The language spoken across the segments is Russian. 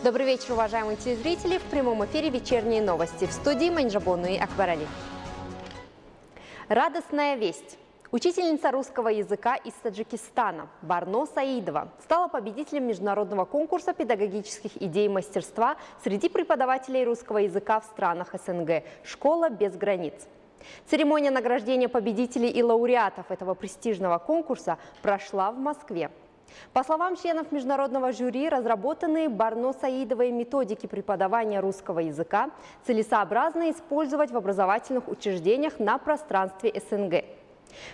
Добрый вечер, уважаемые телезрители. В прямом эфире вечерние новости. В студии Маньжабону и Акбарали. Радостная весть. Учительница русского языка из Таджикистана Барно Саидова стала победителем международного конкурса педагогических идей мастерства среди преподавателей русского языка в странах СНГ «Школа без границ». Церемония награждения победителей и лауреатов этого престижного конкурса прошла в Москве. По словам членов международного жюри, разработанные Барно Саидовой методики преподавания русского языка целесообразно использовать в образовательных учреждениях на пространстве СНГ.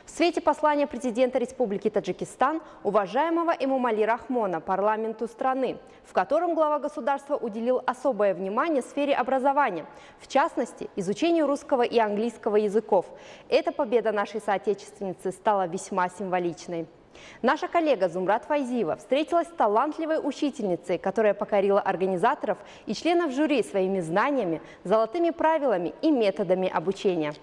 В свете послания президента Республики Таджикистан, уважаемого Эмомали Рахмона, парламенту страны, в котором глава государства уделил особое внимание сфере образования, в частности, изучению русского и английского языков, эта победа нашей соотечественницы стала весьма символичной. Наша коллега Зумрат Файзиева встретилась с талантливой учительницей, которая покорила организаторов и членов жюри своими знаниями, золотыми правилами и методами обучения.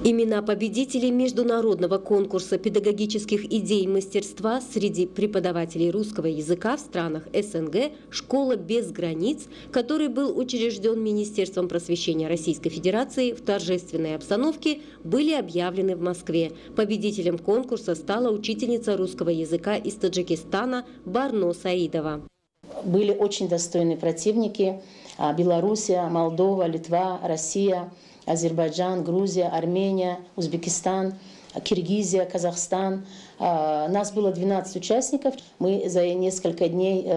Имена победителей международного конкурса педагогических идей мастерства среди преподавателей русского языка в странах СНГ «Школа без границ», который был учрежден Министерством просвещения Российской Федерации в торжественной обстановке, были объявлены в Москве. Победителем конкурса стала учительница русского языка из Таджикистана Барно Саидова. Были очень достойные противники: Белоруссия, Молдова, Литва, Россия, Азербайджан, Грузия, Армения, Узбекистан, Киргизия, Казахстан. Нас было 12 участников. Мы за несколько дней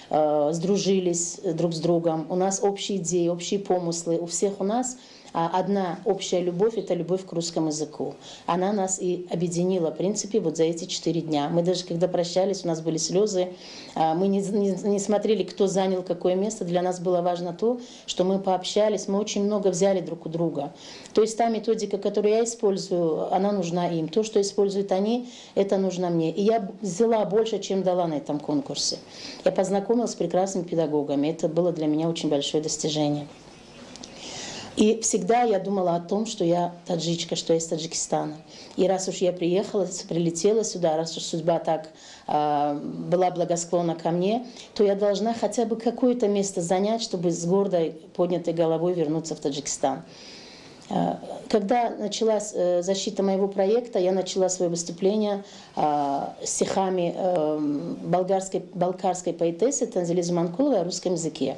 сдружились друг с другом. У нас общие идеи, общие помыслы. У всех у нас одна общая любовь – это любовь к русскому языку. Она нас и объединила, в принципе, вот за эти 4 дня. Мы даже, когда прощались, у нас были слезы. Мы не смотрели, кто занял какое место. Для нас было важно то, что мы пообщались, мы очень много взяли друг у друга. То есть та методика, которую я использую, она нужна им. То, что используют они, это нужно мне. И я взяла больше, чем дала на этом конкурсе. Я познакомилась с прекрасными педагогами. Это было для меня очень большое достижение. И всегда я думала о том, что я таджичка, что я из Таджикистана. И раз уж я прилетела сюда, раз уж судьба так была благосклонна ко мне, то я должна хотя бы какое-то место занять, чтобы с гордой поднятой головой вернуться в Таджикистан. Когда началась защита моего проекта, я начала свое выступление стихами балкарской поэтессы Танзили Зуманкуловой о русском языке.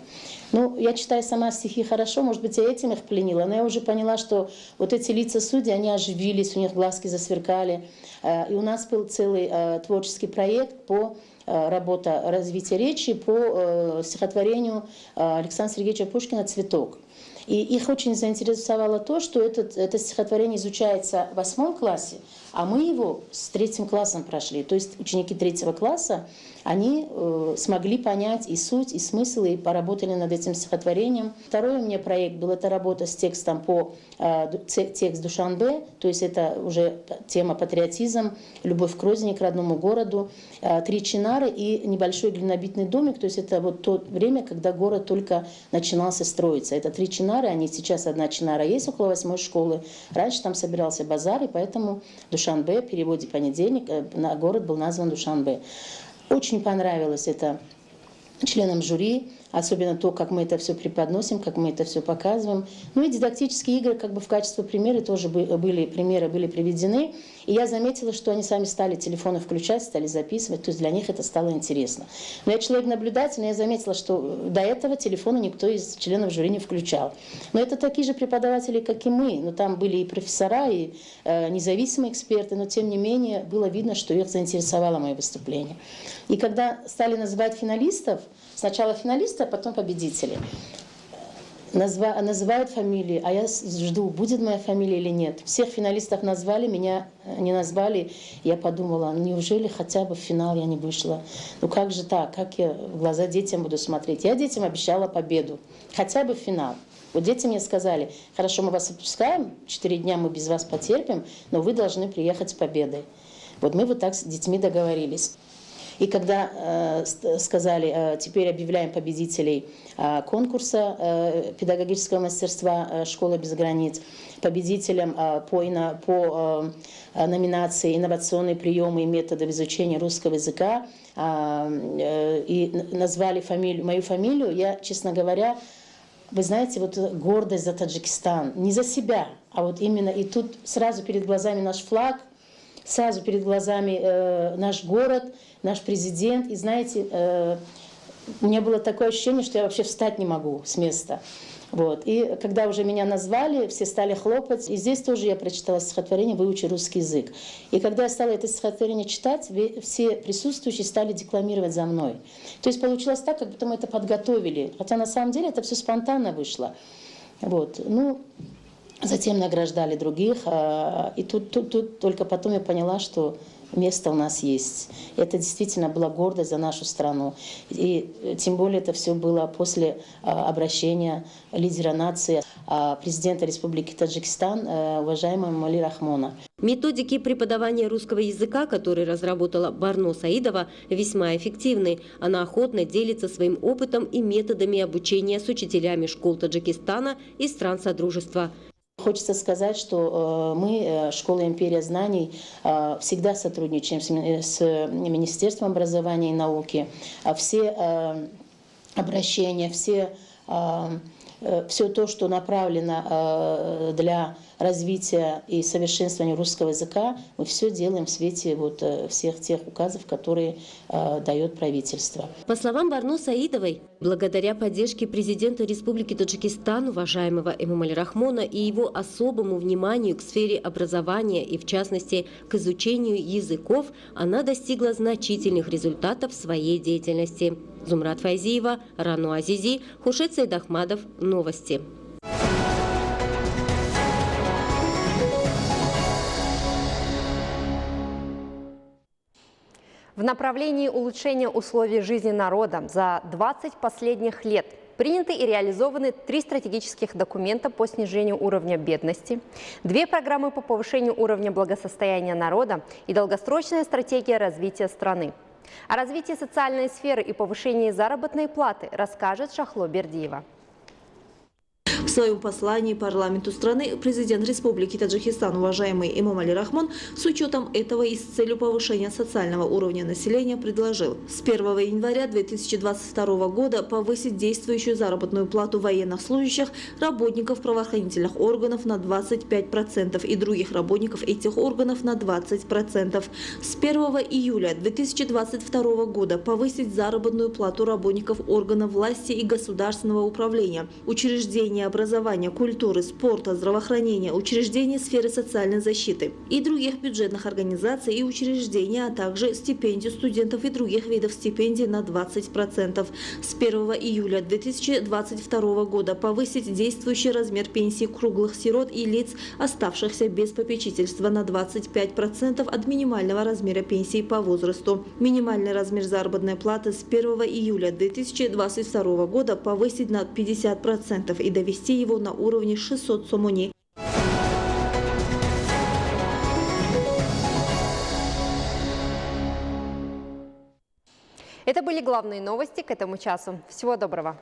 Ну, я читаю сама стихи хорошо, может быть, я этим их пленила, но я уже поняла, что вот эти лица судей, они оживились, у них глазки засверкали. И у нас был целый творческий проект по работе развития речи по стихотворению Александра Сергеевича Пушкина «Цветок». И их очень заинтересовало то, что это стихотворение изучается в 8 классе, а мы его с 3 классом прошли. То есть ученики 3 класса, они смогли понять и суть, и смысл, и поработали над этим стихотворением. Второй у меня проект был, это работа с текстом по текст Душанбе, то есть это уже тема патриотизм, любовь к родине, к родному городу, 3 чинары и небольшой глинобитный домик, то есть это вот то время, когда город только начинался строиться. Это 3 чинары, они сейчас, 1 чинара есть около 8 школы. Раньше там собирался базар, и поэтому Душанбе, в переводе понедельник, город был назван Душанбе. Очень понравилось это членам жюри, особенно то, как мы это все преподносим, как мы это все показываем. Ну и дидактические игры как бы в качестве примера тоже были приведены. И я заметила, что они сами стали телефоны включать, стали записывать, то есть для них это стало интересно. Но я человек наблюдательный, я заметила, что до этого телефона никто из членов жюри не включал. Но это такие же преподаватели, как и мы. Но там были и профессора, и независимые эксперты, но тем не менее было видно, что их заинтересовало мое выступление. И когда стали называть финалистов, сначала финалисты, а потом победители. Называют фамилии, а я жду, будет моя фамилия или нет. Всех финалистов назвали, меня не назвали. Я подумала, неужели хотя бы в финал я не вышла? Ну как же так, как я в глаза детям буду смотреть? Я детям обещала победу, хотя бы в финал. Вот дети мне сказали, хорошо, мы вас отпускаем, 4 дня мы без вас потерпим, но вы должны приехать с победой. Вот мы вот так с детьми договорились. И когда сказали, теперь объявляем победителей конкурса педагогического мастерства «Школа без границ», победителем по номинации «Инновационные приемы и методы в изучении русского языка», и назвали мою фамилию, я, честно говоря, вы знаете, вот гордость за Таджикистан, не за себя, а вот именно и тут сразу перед глазами наш флаг, сразу перед глазами наш город, наш президент. И знаете, у меня было такое ощущение, что я вообще встать не могу с места. Вот. И когда уже меня назвали, все стали хлопать. И здесь тоже я прочитала стихотворение «Выучи русский язык». И когда я стала это стихотворение читать, все присутствующие стали декламировать за мной. То есть получилось так, как будто мы это подготовили. Хотя на самом деле это все спонтанно вышло. Вот. Ну, затем награждали других. И тут только потом я поняла, что место у нас есть. Это действительно была гордость за нашу страну. И тем более это все было после обращения лидера нации, президента Республики Таджикистан, уважаемого Эмомали Рахмона. Методики преподавания русского языка, которые разработала Барно Саидова, весьма эффективны. Она охотно делится своим опытом и методами обучения с учителями школ Таджикистана и стран Содружества. Хочется сказать, что мы, Школа «Империя знаний», всегда сотрудничаем с Министерством образования и науки. Все обращения, все то, что направлено для развития и совершенствования русского языка, мы все делаем в свете всех тех указов, которые дает правительство. По словам Барно Саидовой, благодаря поддержке президента Республики Таджикистан, уважаемого Эмомали Рахмона, и его особому вниманию к сфере образования и, в частности, к изучению языков, она достигла значительных результатов в своей деятельности. Зумрат Файзиева, Рану Азизи, Хушет Сайдахмадов. Новости. В направлении улучшения условий жизни народа за 20 последних лет приняты и реализованы 3 стратегических документа по снижению уровня бедности, 2 программы по повышению уровня благосостояния народа и долгосрочная стратегия развития страны. О развитии социальной сферы и повышении заработной платы расскажет Шахло Бердиева. В своем послании парламенту страны президент Республики Таджикистан, уважаемый Эмомали Рахмон, с учетом этого и с целью повышения социального уровня населения предложил с 1 января 2022 года повысить действующую заработную плату военных служащих, работников правоохранительных органов на 25% и других работников этих органов на 20%. С 1 июля 2022 года повысить заработную плату работников органов власти и государственного управления, учреждения образования, культуры, спорта, здравоохранения, учреждений сферы социальной защиты и других бюджетных организаций и учреждений, а также стипендий студентов и других видов стипендий на 20%. С 1 июля 2022 года повысить действующий размер пенсии круглых сирот и лиц, оставшихся без попечительства, на 25% от минимального размера пенсии по возрасту. Минимальный размер заработной платы с 1 июля 2022 года повысить на 50% и довести его на уровне 600 сомони. Это были главные новости к этому часу. Всего доброго.